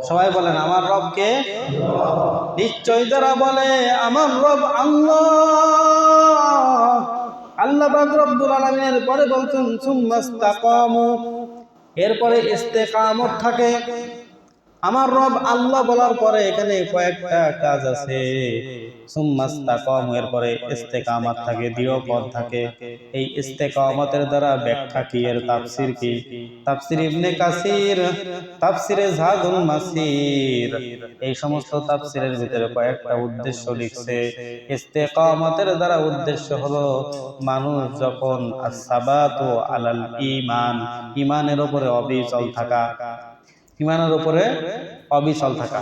সবাই বলেন আমার রবকে। নিশ্চয় যারা বলে আমার রব আল্লাহ, আল্লাহ পাক রব্বুল আলামিনের পরে বলছেন সুম্মাস্তাকামু, এরপরে ইস্তেকামত থাকে। আমার রব আল্লাহ বলার পরে এখানে কয়েকটা কাজ আছে। সুম্মাস্তাকামু এর পরে ইস্তেকামাত থাকে, দৃঢ় পথ থাকে। এই ইস্তেকামাতের দ্বারা ব্যাখ্যা কি, এর তাফসীর কি? তাফসীর ইবনে কাসির, তাফসীরে যাদুল মাসির, এই সমস্ত তাফসীরের ভিতরে কয়েকটা উদ্দেশ্য লিখছে। ইস্তেকামাতের দ্বারা উদ্দেশ্য হলো মানুষ যখন as-সাবাতু আলাল ঈমান, ঈমানের উপরে অবিচল থাকা, ঈমানের উপরে অবিচল থাকা।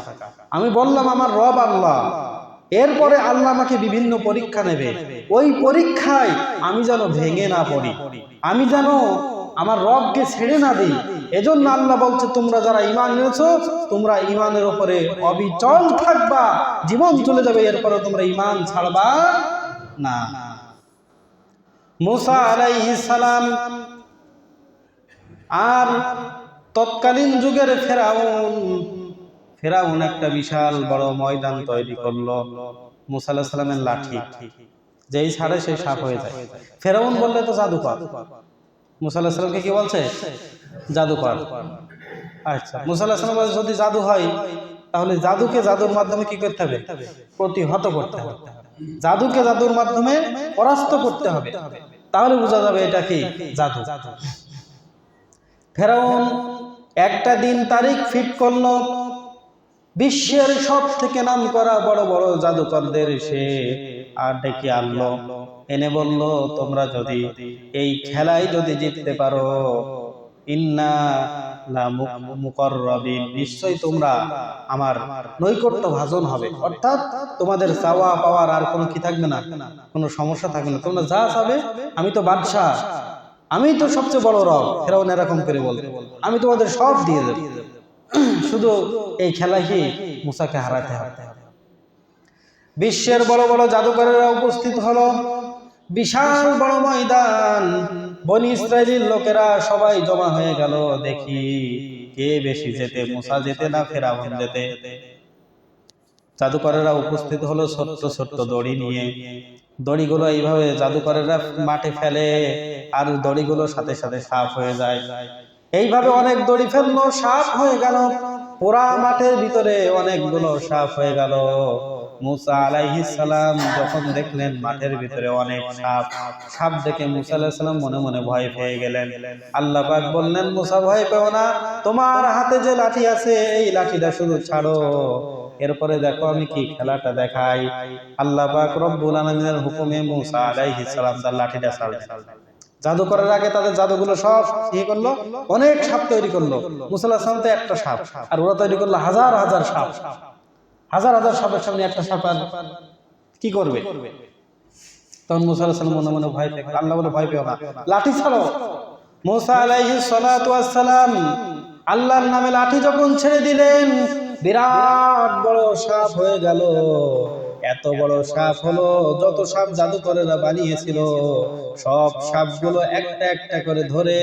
আমি বললাম আমার রব আল্লাহ, এরপরে আল্লাহ আমাকে বিভিন্ন পরীক্ষা নেবে। ওই পরীক্ষায় আমি যেন ভেঙে না পড়ি, আমি যেন আমার রবকে ছেড়ে না দিই। এজন্য আল্লাহ বলছে তোমরা যারা ঈমান এনেছো তোমরা ঈমানের উপরে অবিচল থাকবা। জীবন চলে যাবে, এরপরে তোমরা ঈমান ছাড়বা না। মুসা আলাইহিস সালাম আর তৎকালীন যুগের ফেরাউন একটা বিশাল বড় ময়দান তৈরি করলো। মুসা আলাইহিস সালামের লাঠি যেই ছাড়ে সেই সাপ হয়ে যায়। ফেরাউন বললে তো জাদুকর, মুসা আলাইহিস সালামকে কি বলছে? জাদুকর। আচ্ছা, মুসা আলাইহিস সালাম বলে যদি জাদু হয় তাহলে জাদুকে জাদুর মাধ্যমে কি করতে হবে? প্রতিহত করতে হবে। জাদুকে জাদুর মাধ্যমে পরাস্ত করতে হবে, তাহলে বোঝা যাবে এটা কি জাদু। ফেরাউন একটা দিন তারিখ ফিট করলো, বিশ্বের সব থেকে নাম করা বড় বড় জাদুকরদের সে আর ডেকে আনলো, এনে বলল তোমরা যদি এই খেলায় যদি জিততে পারো ইন্না লা মুকাররাবিন, নিশ্চয়ই তোমরা আমার নৈকট্য ভাজন হবে। অর্থাৎ তোমাদের চাওয়া পাওয়ার আর কোনো কি থাকবে না, কোনো সমস্যা থাকবে না। তোমরা যা চাবে, আমি তো বাদশাহ, আমি তো সবচেয়ে বড় রব। ফেরাউন এরকম করে বলে আমি তোমাদের সব দিয়ে দেব, শুধু এই খেলায় কি মুসাকে হারাতে হবে। বিশ্বের বড় বড় জাদুকরেরা উপস্থিত হলো, বিশাল বড় ময়দান, বনি ইসরাইলের লোকেরা সবাই জমা হয়ে গেল। দেখি কে বেশি জেতে, মুসা জেতে না ফেরাউন জেতে। জাদুকরেরা উপস্থিত হলো ছোট্ট ছোট্ট দড়ি নিয়ে। দড়িগুলো এইভাবে জাদুকরেরা মাঠে ফেলে, আর দড়িগুলো সাথে সাথে সাপ হয়ে যায়। এইভাবে অনেক দড়ি ফেললো, সাপ হয়ে গেল। পুরা মাঠের ভিতরে অনেকগুলো সাপ হয়ে গেল। মুসা আলাইহিস সালাম যখন দেখলেন মাঠের ভিতরে অনেক সাপ, সাপ দেখে মুসা আলাইহিস সালাম মনে মনে ভয় পেয়ে গেলেন। আল্লাহ পাক বললেন মুসা ভয় পেও না, তোমার হাতে যে লাঠি আছে এই লাঠিটা শুধু ছাড়ো, এরপরে দেখো আমি কি খেলাটা দেখাই। আল্লাহ পাক রব্বুল আলামিনের হুকুমে মুসা আলাইহিস সালাম তার লাঠিটা ছাড়লেন। জাদুকরের আগে তাদের জাদুগুলো সব কি করলো, অনেক সাপ তৈরি করলো। মুসা আলাইহিস সালাম তো একটা সাপ, আর ওরা তৈরি করলো হাজার হাজার সাপ। হাজার হাজার সাপের সামনে একটা সাপ আর কি করবে? তখন মুসা আলাইহিস সালাম মনে মনে ভয় পেয়ে, আল্লাহ বলে ভয় পেও না, লাঠি ছাড়ো। মুসা আলাইহিস সালাতু ওয়াস সালাম আল্লাহর নামে লাঠি যখন ছেড়ে দিলেন, বিরাট বড় সাপ হয়ে গেল। এত বড় সাপ হলো, যত সাপ জাদুকরেরা বানিয়েছিল সব সাপগুলো একটা একটা করে ধরে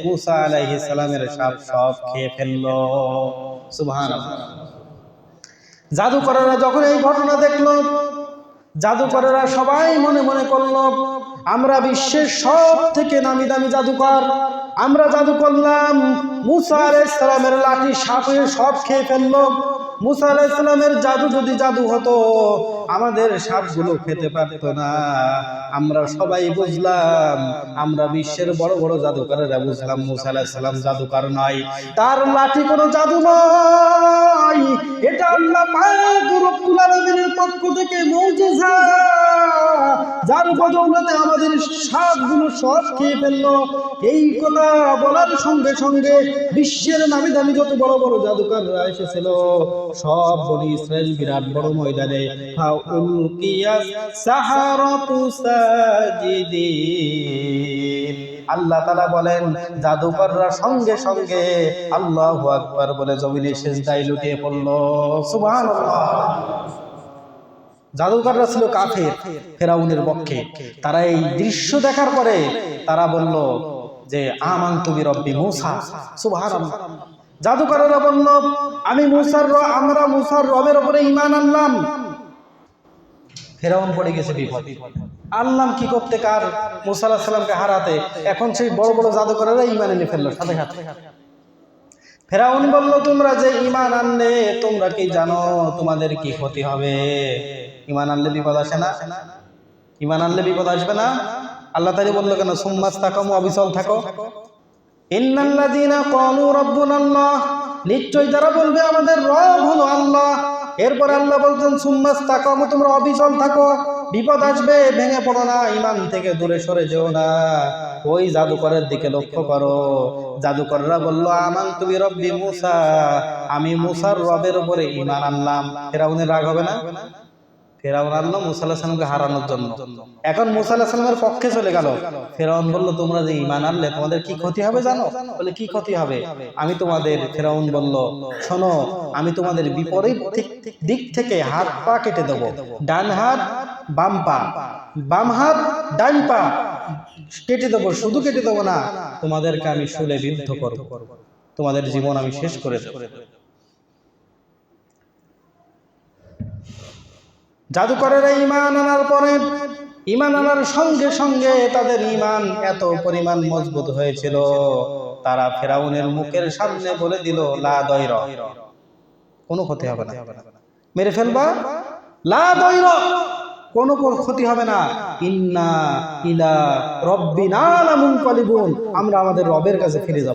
মুসা আলাইহিস সালামের সাপ সব খেয়ে ফেললো। সুবহানাল্লাহ। জাদুকরেরা যখন এই ঘটনা দেখলো, জাদুকরেরা সবাই মনে মনে করলো আমরা বিশ্বের সব থেকে নামি দামি জাদুকর, আমরা জাদু করলাম, মুসা আলাইহিস সালামের লাঠি সাপে সব খেয়ে ফেললো। মুসা আলাইহিস সালামের জাদু যদি জাদু হতো আমাদের সাপগুলো খেতে পারতো না। আমরা সবাই বুঝলাম, আমরা বিশ্বের বড় বড় জাদুকরেরা বুঝলাম মুসা আলাইহিস সালাম জাদুকর নয়, তার লাঠি কোনো জাদু নয়, এটা আল্লাহ পাক রব্বুল আলামিনের পক্ষ থেকে মুজিজা, যার বদৌলতে আমাদের সাপগুলো সব খেয়ে ফেললো। এই কথা বলার সঙ্গে সঙ্গে বিশ্বের নামি দামি যত বড় বড় জাদুকররা এসেছিল সব বনি ইসরাইল বিরাট বড় ময়দানে ফাউলকিয়াস সাহারাতু সাজিদিন। আল্লাহ তাআলা বলেন জাদুকররা সঙ্গে সঙ্গে আল্লাহু আকবার বলে জমিনে সিজদায় লুটিয়ে পড়ল। সুবহানাল্লাহ। জাদুকররা ছিল কাফের, ফেরাউনের পক্ষে। তারা এই দৃশ্য দেখার পরে তারা বলল যে আমানতু বিরব্বি মুসা। সুবহানাল্লাহ। জাদুকরেরা বলল, আমরা মুসার রবের উপরে ঈমান আনলাম। ফেরাউন পড়ে গেছে বিপদ, আনলাম কি করতে, কার? মুসা আলাইহিস সালামকে হারাতে। এখন সেই বড় বড় জাদুকরেরা ঈমান এনে ফেললো সাথে সাথে। ফেরাউন বলল, তোমরা যে ঈমান আনলে, তোমরা কি জানো তোমাদের কি ক্ষতি হবে? ঈমান আনলে বিপদ আসে না? ঈমান আনলে বিপদ আসবে না? আল্লাহ তাআলা বললো কেন? সুম্মাস্তাকামু, অবিচল থাকো। ইন্নাল্লাযীনা ক্বালু রাব্বুনাল্লাহ, নিশ্চয় যারা বলবে আমাদের রব হলো আল্লাহ। এরপর আল্লাহ বলছেন সুম্মাস্তাকামু, তোমরা অবিচল থাকো। বিপদ আসবে, ভেঙে পড়ো না, ঈমান থেকে দূরে সরে যেও না। ওই জাদুকরের দিকে লক্ষ্য করো। জাদুকররা বলল, আমানতু বিরব্বি মূসা, আমি মূসার রবের উপরে ঈমান আনলাম। ফেরাউনের রাগ হবে না? ফেরাউন আনলো মূসা আলাইহিস সালামকে হারানোর জন্য, এখন মূসা আলাইহিস সালামের পক্ষে চলে গেল। ফেরাউন বলল, তোমরা যে ঈমান আনলে তোমাদের কি ক্ষতি হবে জানো? বলে, কি ক্ষতি হবে? ফেরাউন বলল, শোনো, আমি তোমাদের বিপরীত দিক থেকে হাত পা কেটে দেবো। ডান হাত বাম পা, বাম হাত ডান পা কেটে দেবো। শুধু কেটে দেবো না, তোমাদেরকে আমি শুলে বিদ্ধ করব, তোমাদের জীবন আমি শেষ করে দেব। জাদুকরেরা ঈমান আনার পরে, ঈমান আনার সঙ্গে সঙ্গে তাদের ঈমান এত পরিমাণ মজবুত হয়েছিল, তারা ফেরাউনের মুখের সামনে বলে দিল, লা দয়র, কোনো ক্ষতি হবে না, মেরে ফেলবা, লা দয়র, কোনো ক্ষতি হবে না, ইন্না ইলা রব্বিনা লামুনকালিবুন, আমরা আমাদের রবের কাছে ফিরে যাব।